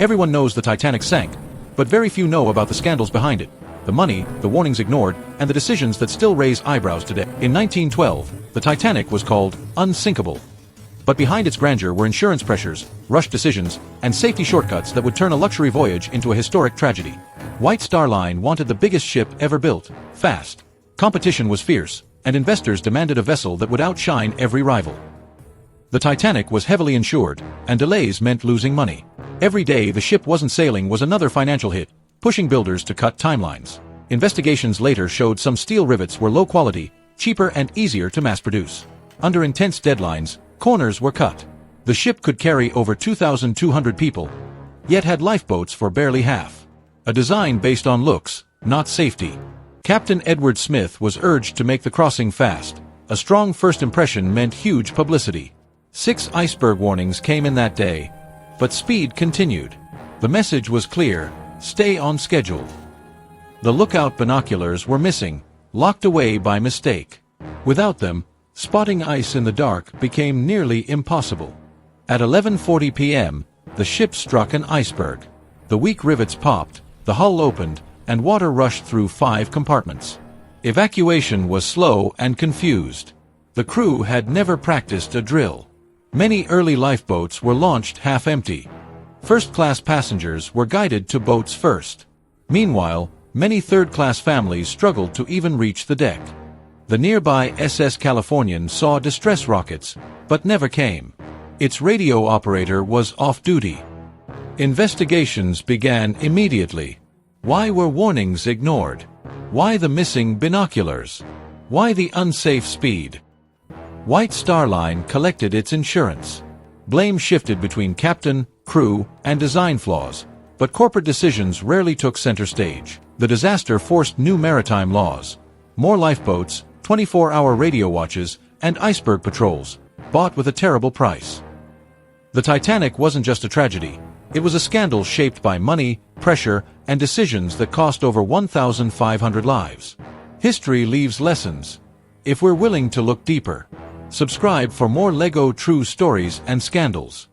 Everyone knows the Titanic sank, but very few know about the scandals behind it. The money, the warnings ignored, and the decisions that still raise eyebrows today. In 1912, the Titanic was called unsinkable. But behind its grandeur were insurance pressures, rushed decisions, and safety shortcuts that would turn a luxury voyage into a historic tragedy. White Star Line wanted the biggest ship ever built, fast. Competition was fierce, and investors demanded a vessel that would outshine every rival. The Titanic was heavily insured, and delays meant losing money. Every day the ship wasn't sailing was another financial hit, pushing builders to cut timelines. Investigations later showed some steel rivets were low quality, cheaper and easier to mass produce. Under intense deadlines, corners were cut. The ship could carry over 2,200 people, yet had lifeboats for barely half. A design based on looks, not safety. Captain Edward Smith was urged to make the crossing fast. A strong first impression meant huge publicity. 6 iceberg warnings came in that day, but speed continued. The message was clear: stay on schedule. The lookout binoculars were missing, locked away by mistake. Without them, spotting ice in the dark became nearly impossible. At 11:40 p.m., the ship struck an iceberg. The weak rivets popped, the hull opened, and water rushed through 5 compartments. Evacuation was slow and confused. The crew had never practiced a drill. Many early lifeboats were launched half-empty. First-class passengers were guided to boats first. Meanwhile, many third-class families struggled to even reach the deck. The nearby SS Californian saw distress rockets, but never came. Its radio operator was off-duty. Investigations began immediately. Why were warnings ignored? Why the missing binoculars? Why the unsafe speed? White Star Line collected its insurance. Blame shifted between captain, crew, and design flaws, but corporate decisions rarely took center stage. The disaster forced new maritime laws. More lifeboats, 24-hour radio watches, and iceberg patrols, bought with a terrible price. The Titanic wasn't just a tragedy. It was a scandal shaped by money, pressure, and decisions that cost over 1,500 lives. History leaves lessons, if we're willing to look deeper. Subscribe for more LEGO true stories and scandals.